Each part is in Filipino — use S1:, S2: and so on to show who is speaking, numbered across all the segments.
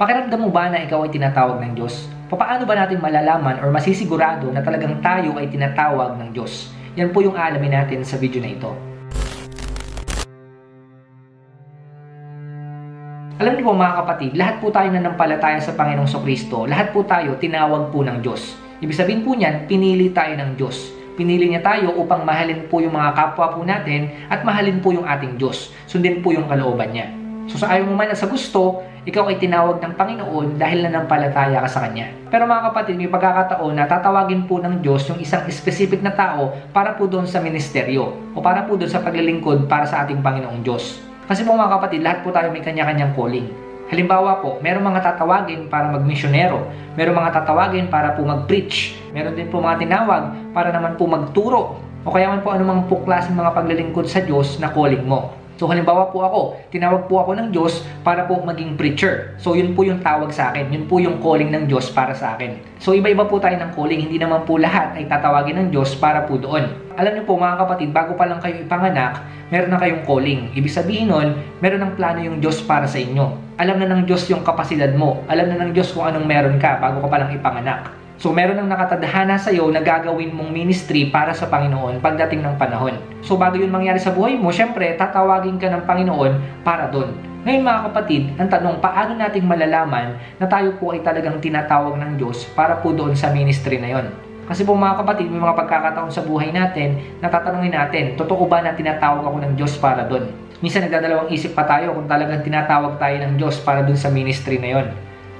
S1: Pakiramdam mo ba na ikaw ay tinatawag ng Diyos? Paano ba natin malalaman or masisigurado na talagang tayo ay tinatawag ng Diyos? Yan po yung alamin natin sa video na ito. Alam niyo po mga kapatid, lahat po tayo nanampalataya sa Panginoong Kristo, lahat po tayo tinawag po ng Diyos. Ibig sabihin po niyan, pinili tayo ng Diyos. Pinili niya tayo upang mahalin po yung mga kapwa po natin at mahalin po yung ating Diyos. Sundin po yung kalooban niya. So sa ayaw mo man at sa gusto, ikaw ay tinawag ng Panginoon dahil nanampalataya ka sa Kanya. Pero mga kapatid, may pagkakataon na tatawagin po ng Diyos yung isang specific na tao para po doon sa ministeryo o para po doon sa paglilingkod para sa ating Panginoong Diyos. Kasi po mga kapatid, lahat po tayo may kanya-kanyang calling. Halimbawa po, merong mga tatawagin para magmisyonero, merong mga tatawagin para po mag-preach, meron din po mga tinawag para naman po magturo, o kaya man po anumang po klaseng mga paglilingkod sa Diyos na calling mo. So halimbawa po ako, tinawag po ako ng Diyos para po maging preacher. So yun po yung tawag sa akin, yun po yung calling ng Diyos para sa akin. So iba-iba po tayo ng calling, hindi naman po lahat ay tatawagin ng Diyos para po doon. Alam niyo po mga kapatid, bago pa lang kayo ipanganak, meron na kayong calling. Ibig sabihin nun, meron ng plano yung Diyos para sa inyo. Alam na ng Diyos yung kapasidad mo, alam na ng Diyos kung anong meron ka bago ka pa lang ipanganak. So meron ng nakatadhana sa iyo na gagawin mong ministry para sa Panginoon pagdating ng panahon. So bago yun mangyari sa buhay mo, syempre tatawagin ka ng Panginoon para doon. Ngayon mga kapatid, ang tanong, paano nating malalaman na tayo po ay talagang tinatawag ng Diyos para po doon sa ministry na yon? Kasi po mga kapatid, may mga pagkakataon sa buhay natin na tatanungin natin, totoo ba na tinatawag ako ng Diyos para doon? Minsan nagdadalawang isip pa tayo kung talagang tinatawag tayo ng Diyos para doon sa ministry na yon.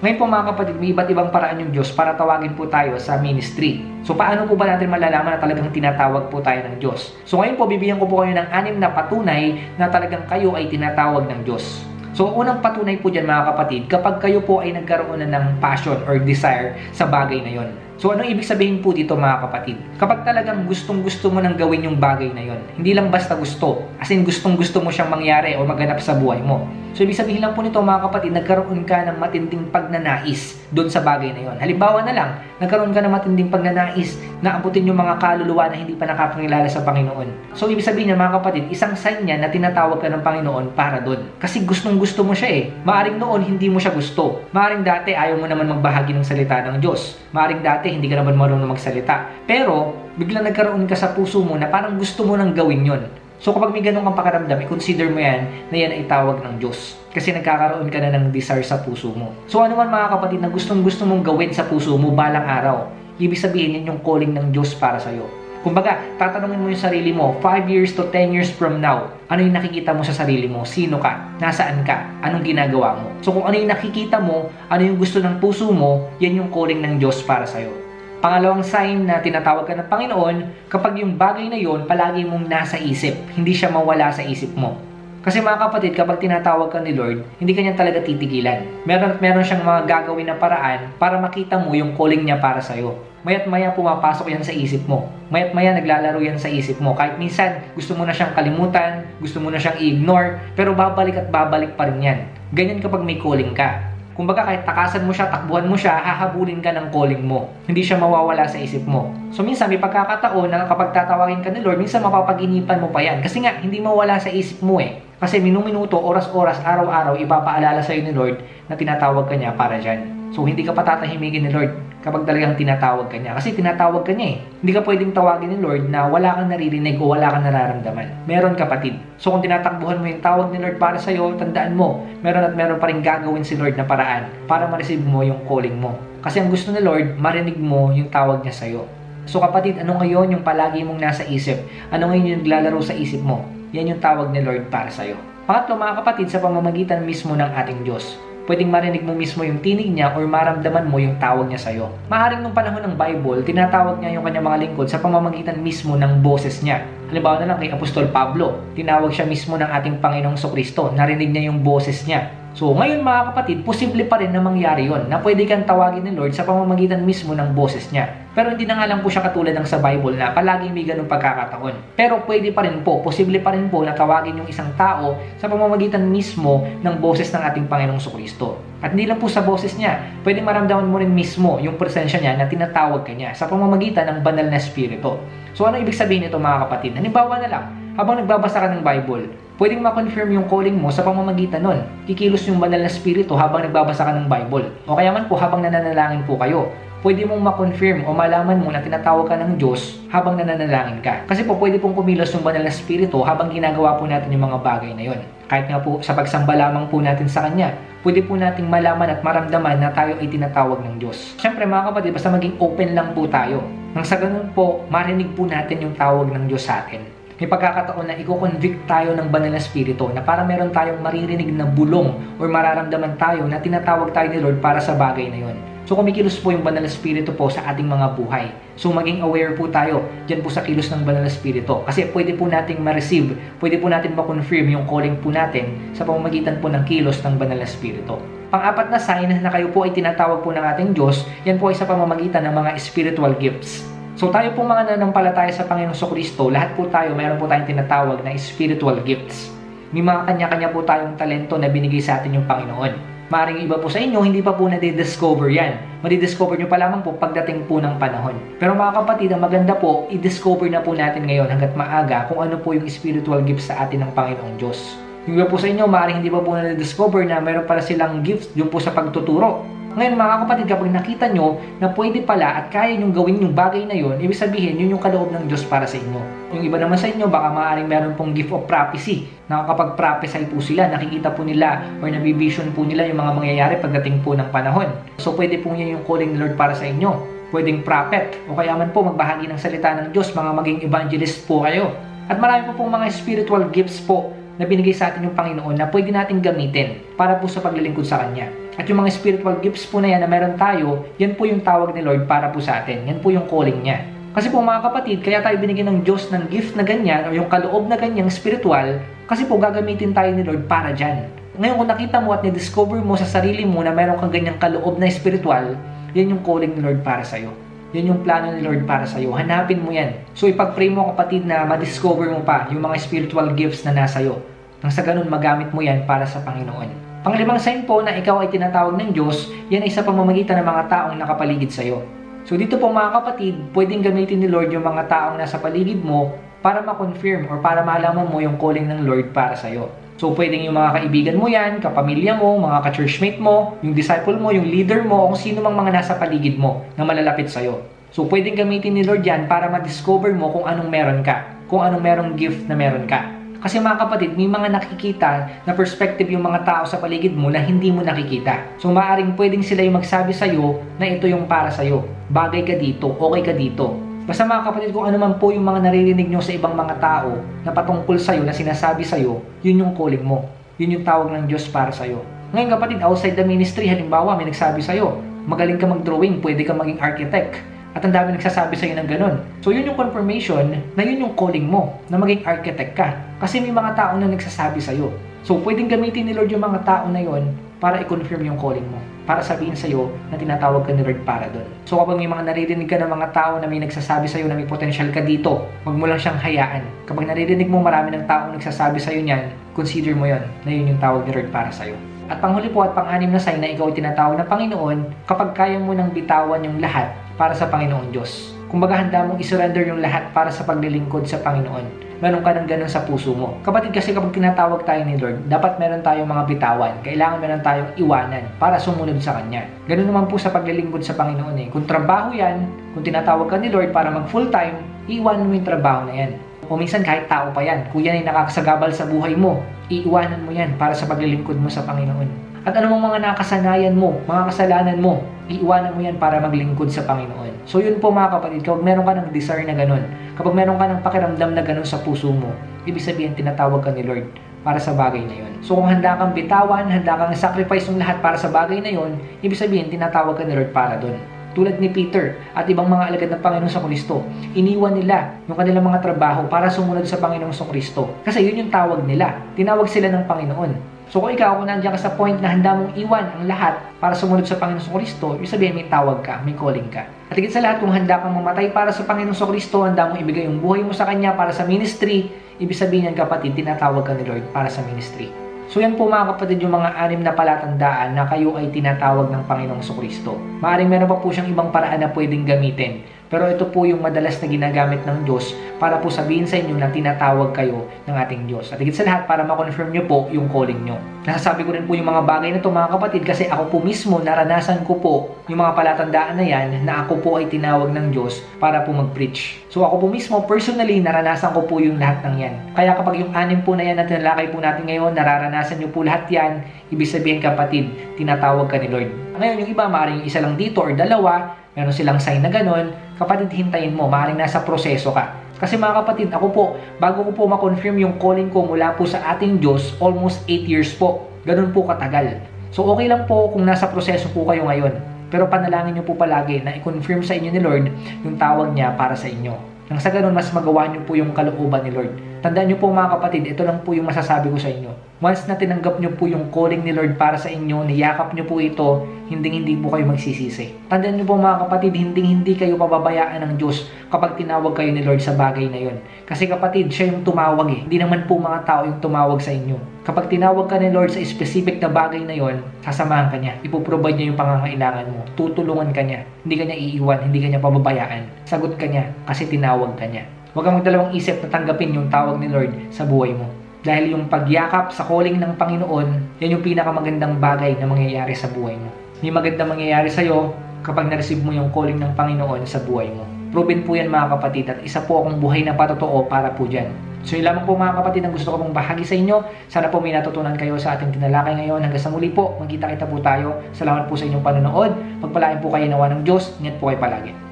S1: Ngayon po mga kapatid, may iba't ibang paraan yung Diyos para tawagin po tayo sa ministry. So paano po ba natin malalaman na talagang tinatawag po tayo ng Diyos? So ngayon po, bibigyan ko po kayo ng 6 na patunay na talagang kayo ay tinatawag ng Diyos. So unang patunay po dyan mga kapatid, kapag kayo po ay nagkaroon na ng passion or desire sa bagay na yon. So anong ibig sabihin po dito mga kapatid? Kapag talagang gustong-gusto mo nang gawin yung bagay na yon, hindi lang basta gusto, as in gustong-gusto mo siyang mangyari o maganap sa buhay mo. So ibig sabihin lang po nito mga kapatid, nagkaroon ka ng matinding pagnanais doon sa bagay na yon. Halimbawa na lang, nagkaroon ka ng matinding pagnanais na abutin yung mga kaluluwa na hindi pa nakakakilala sa Panginoon. So ibig sabihin niya mga kapatid, isang sign niya na tinatawag ka ng Panginoon para doon. Kasi gustong-gusto mo siya eh. Maaring noon hindi mo siya gusto. Maaring dati ayaw mo naman magbahagi ng salita ng Diyos. Maaring dati hindi ka naman marunong magsalita. Pero biglang nagkaroon ka sa puso mo na parang gusto mo nang gawin yon. So kapag may ganun kang pakiramdam, i-consider mo yan na yan ay tawag ng Diyos. Kasi nagkakaroon ka na ng desire sa puso mo. So ano man mga kapatid na gustong-gusto mong gawin sa puso mo balang araw, ibig sabihin yan yung calling ng Diyos para sa'yo. Kumbaga, tatanungin mo yung sarili mo, 5 years to 10 years from now, ano yung nakikita mo sa sarili mo? Sino ka? Nasaan ka? Anong ginagawa mo? So kung ano yung nakikita mo, ano yung gusto ng puso mo, yan yung calling ng Diyos para sa'yo. Pangalawang sign na tinatawag ka ng Panginoon, kapag yung bagay na yon palagi mong nasa isip, hindi siya mawala sa isip mo. Kasi mga kapatid, kapag tinatawag ka ni Lord, hindi ka niya talaga titigilan. Meron siyang mga gagawin na paraan para makita mo yung calling niya para sa'yo. Maya't maya pumapasok yan sa isip mo. Maya't maya naglalaro yan sa isip mo. Kahit minsan, gusto mo na siyang kalimutan, gusto mo na siyang i-ignore, pero babalik at babalik pa rin yan. Ganyan kapag may calling ka. Kumbaga kahit takasan mo siya, takbuhan mo siya, hahabulin ka ng calling mo. Hindi siya mawawala sa isip mo. So minsan may pagkakataon na kapag tatawagin ka ni Lord, minsan mapapaginipan mo pa yan. Kasi nga, hindi mawala sa isip mo eh. Kasi minuminuto, oras-oras, araw-araw, ipapaalala sa'yo ni Lord na tinatawag ka niya para dyan. So hindi ka patatahimigin ni Lord kapag talagang tinatawag ka niya. Kasi tinatawag ka niya eh. Hindi ka pwedeng tawagin ni Lord na wala kang naririnig o wala kang nararamdaman. Meron kapatid. So kung tinatakbuhan mo yung tawag ni Lord para sa'yo, tandaan mo, meron pa rin gagawin si Lord na paraan para ma-receive mo yung calling mo. Kasi ang gusto ni Lord, marinig mo yung tawag niya sa'yo. So kapatid, ano ngayon yung palagi mong nasa isip? Ano ngayon yung naglalaro sa isip mo? Yan yung tawag ni Lord para sa'yo. Pangatlo mga kapatid, sa pamamagitan mismo ng ating Diyos. Pwedeng marinig mo mismo yung tinig niya or maramdaman mo yung tawag niya sa'yo. Maaring nung panahon ng Bible, tinatawag niya yung kanyang mga lingkod sa pamamagitan mismo ng boses niya. Halimbawa na lang kay Apostol Pablo, tinawag siya mismo ng ating Panginoong Kristo, narinig niya yung boses niya. So ngayon mga kapatid, posible pa rin na mangyari yon na pwede kang tawagin ni Lord sa pamamagitan mismo ng boses niya. Pero hindi na nga lang po siya katulad ng sa Bible na palaging may ganung pagkakataon. Pero pwede pa rin po, posible pa rin po na tawagin yung isang tao sa pamamagitan mismo ng boses ng ating Panginoong Kristo. At hindi lang po sa boses niya, pwede maramdaman mo rin mismo yung presensya niya na tinatawag ka niya sa pamamagitan ng banal na espiritu. So ano ibig sabihin nito mga kapatid? Halimbawa na lang, habang nagbabasa ka ng Bible, pwedeng ma-confirm yung calling mo sa pamamagitan nun. Kikilos yung banal na spirito habang nagbabasa ka ng Bible. O kaya man po habang nananalangin po kayo. Pwede mong ma-confirm o malaman mo na tinatawag ka ng Diyos habang nananalangin ka. Kasi po pwede pong kumilos yung banal na spirito habang ginagawa po natin yung mga bagay na yon. Kahit nga po sa pagsamba lamang po natin sa Kanya, pwede po nating malaman at maramdaman na tayo ay tinatawag ng Diyos. Siyempre mga kapatid, basta maging open lang po tayo. Nang sa ganun po, marinig po natin yung tawag ng Diyos sa atin. May pagkakataon na i-convict tayo ng banal na spirito na parang meron tayong maririnig na bulong o mararamdaman tayo na tinatawag tayo ni Lord para sa bagay na yon. So kumikilos po yung banal na spirito po sa ating mga buhay. So maging aware po tayo dyan po sa kilos ng banal na spirito. Kasi pwede po nating ma-receive, pwede po natin ma-confirm yung calling po natin sa pamamagitan po ng kilos ng banal na spirito. Pang-apat na sign na kayo po ay tinatawag po ng ating Diyos, yan po ay sa pamamagitan ng mga spiritual gifts. So tayo po mga nanampalataya sa Panginoong Kristo, lahat po tayo mayroon po tayong tinatawag na spiritual gifts. May mga kanya-kanya po tayong talento na binigay sa atin yung Panginoon. Maring iba po sa inyo, hindi pa po na-discover yan. Madidiscover nyo pa lamang po pagdating po ng panahon. Pero mga kapatid, ang maganda po, i-discover na po natin ngayon hanggat maaga kung ano po yung spiritual gifts sa atin ng Panginoong Diyos. Yung iba po sa inyo, maring hindi pa po na-discover na meron pala silang gifts yung po sa pagtuturo. Ngayon mga kapatid, kapag nakita nyo na pwede pala at kaya nyo gawin yung bagay na yun, ibig sabihin yun yung kaloob ng Diyos para sa inyo. Yung iba naman sa inyo, baka maaaring meron pong gift of prophecy. Nakakapag-prophesy po sila, nakikita po nila or nabivision po nila yung mga mangyayari pagdating po ng panahon. So pwede po yan yung calling ng Lord para sa inyo. Pwedeng prophet o kaya man po magbahagi ng salita ng Diyos, mga maging evangelist po kayo. At marami po pong mga spiritual gifts po na binigay sa atin yung Panginoon na pwede natin gamitin para po sa paglilingkod sa Kanya. At yung mga spiritual gifts po na yan na meron tayo, yan po yung tawag ni Lord para po sa atin. Yan po yung calling niya. Kasi po mga kapatid, kaya tayo binigyan ng Diyos ng gift na ganyan o yung kaloob na ganyang spiritual, kasi po gagamitin tayo ni Lord para dyan. Ngayon kung nakita mo at na-discover mo sa sarili mo na meron kang ganyang kaloob na spiritual, yan yung calling ni Lord para sa'yo. Yan yung plano ni Lord para sa'yo. Hanapin mo yan. So ipag-pray mo kapatid na ma-discover mo pa yung mga spiritual gifts na nasa'yo. Nang sa ganun magamit mo yan para sa Panginoon. Panglimang sign po na ikaw ay tinatawag ng Diyos, yan ay sa pamamagitan ng mga taong nakapaligid sa'yo. So dito po mga kapatid, pwedeng gamitin ni Lord yung mga taong nasa paligid mo para ma-confirm or para malaman mo yung calling ng Lord para sa'yo. So pwedeng yung mga kaibigan mo yan, kapamilya mo, mga ka-churchmate mo, yung disciple mo, yung leader mo, kung sino mang mga nasa paligid mo na malalapit sa'yo. So pwedeng gamitin ni Lord yan para ma-discover mo kung anong meron ka, kung anong merong gift na meron ka. Kasi mga kapatid, may mga nakikita na perspective yung mga tao sa paligid mo na hindi mo nakikita. So maaring pwedeng sila yung magsabi sa'yo na ito yung para sa'yo. Bagay ka dito, okay ka dito. Basta mga kapatid, kung ano man po yung mga naririnig nyo sa ibang mga tao na patungkol sa'yo, na sinasabi sa'yo, yun yung calling mo. Yun yung tawag ng Diyos para sa'yo. Ngayon kapatid, outside the ministry, halimbawa may nagsabi sa'yo, magaling ka mag-drawing, pwede ka maging architect. At ang dami nagsasabi sa'yo ng ganun. So yun yung confirmation na yun yung calling mo, na maging architect ka. Kasi may mga tao na nagsasabi sa'yo. So pwedeng gamitin ni Lord yung mga tao na yun para i-confirm yung calling mo. Para sabihin sa'yo na tinatawag ka ni Lord para doon. So kapag may mga naririnig ka ng mga tao na may nagsasabi sa'yo na may potential ka dito, huwag mo lang siyang hayaan. Kapag naririnig mo marami ng tao nagsasabi sa'yo niyan, consider mo yun na yun yung tawag ni Lord para sa'yo. At panghuli po at pang-anim na sign na ikaw ay tinatawag ng Panginoon kapag kaya mo nang bitawan yung lahat para sa Panginoon Diyos. Kumbaga handa mong isurrender yung lahat para sa paglilingkod sa Panginoon. Meron ka ng ganun sa puso mo. Kapatid kasi kapag tinatawag tayo ni Lord, dapat meron tayong mga bitawan. Kailangan meron tayong iwanan para sumunod sa Kanya. Ganun naman po sa paglilingkod sa Panginoon eh. Kung trabaho yan, kung tinatawag ka ni Lord para mag full time, iwanan mo yung trabaho na yan. O minsan kahit tao pa yan, kung yan ay nakakasagabal sa buhay mo, iiwanan mo yan para sa paglilingkod mo sa Panginoon. At anumang mga nakasanayan mo, mga kasalanan mo, iiwanan mo yan para maglingkod sa Panginoon. So yun po mga kapatid, kapag meron ka ng desire na ganun, kapag meron ka ng pakiramdam na ganun sa puso mo, ibig sabihin tinatawag ka ni Lord para sa bagay na yun. So kung handa kang bitawan, handa kang sacrifice ng lahat para sa bagay na yun, ibig sabihin tinatawag ka ni Lord para doon. Tulad ni Peter at ibang mga alagad ng Panginoon sa Kristo, iniwan nila yung kanilang mga trabaho para sumunod sa Panginoon sa Kristo. Kasi yun yung tawag nila. Tinawag sila ng Panginoon. So kung ikaw, kung nandiyan ka sa point na handa mong iwan ang lahat para sumunod sa Panginoon sa Kristo, ibig sabihin may tawag ka, may calling ka. At higit sa lahat, kung handa kang mamatay para sa Panginoon sa Kristo, handa mong ibigay yung buhay mo sa Kanya para sa ministry, ibig sabihin yan kapatid, tinatawag ka ni Lord para sa ministry. So yan po mga kapatid yung mga 6 na palatandaan na kayo ay tinatawag ng Panginoong Kristo. Maaaring meron pa po siyang ibang paraan na pwedeng gamitin Pero ito po yung madalas na ginagamit ng Diyos para po sabihin sa inyo na tinatawag kayo ng ating Diyos. At higit sa lahat, para ma-confirm nyo po yung calling nyo. Nasasabi ko rin po yung mga bagay na ito mga kapatid kasi ako po mismo naranasan ko po yung mga palatandaan na yan na ako po ay tinawag ng Diyos para po mag-preach. So ako po mismo personally naranasan ko po yung lahat ng yan. Kaya kapag yung 6 po na yan na tinalakay po natin ngayon, nararanasan nyo po lahat yan, ibig sabihin kapatid, tinatawag ka ni Lord. Ngayon yung iba, maaaring isa lang dito or dalawa, meron silang sign na ganon, kapatid hintayin mo, maaaring nasa proseso ka. Kasi mga kapatid, ako po, bago ko po ma-confirm yung calling ko mula po sa ating Diyos, almost 8 years po. Ganun po katagal. So okay lang po kung nasa proseso po kayo ngayon. Pero panalangin nyo po palagi na i-confirm sa inyo ni Lord yung tawag niya para sa inyo. Nang sa ganun, mas magawa nyo po yung kalooban ni Lord. Tandaan nyo po mga kapatid, ito lang po yung masasabi ko sa inyo. Once na tinanggap nyo po yung calling ni Lord para sa inyo, niyakap nyo po ito, hindi po kayo magsisisi. Tandaan nyo po mga kapatid, hindi kayo pababayaan ng Diyos kapag tinawag kayo ni Lord sa bagay na yon. Kasi kapatid, siya yung tumawag eh. Hindi naman po mga tao yung tumawag sa inyo. Kapag tinawag ka ni Lord sa specific na bagay na yon, sasamahan ka niya. Ipoprovide niya yung pangangailangan mo. Tutulungan ka niya. Hindi ka niya iiwan, hindi ka niya pababayaan. Sagot ka niya kasi tinawag ka niya. Huwag kang magdalawang isip na tanggapin yung tawag ni Lord sa buhay mo. Dahil yung pagyakap sa calling ng Panginoon, yan yung pinakamagandang bagay na mangyayari sa buhay mo. May magandang mangyayari sa'yo kapag na-receive mo yung calling ng Panginoon sa buhay mo. Proven po yan mga kapatid at isa po akong buhay na patotoo para po dyan. So yun lamang po mga kapatid ang gusto ko pong bahagi sa inyo. Sana po may natutunan kayo sa ating tinalakay ngayon. Hanggang sa muli po, magkita-kita po tayo. Salamat po sa inyong panonood. Pagpalain po kayo nawa ng Diyos. Ingat po kayo palagi.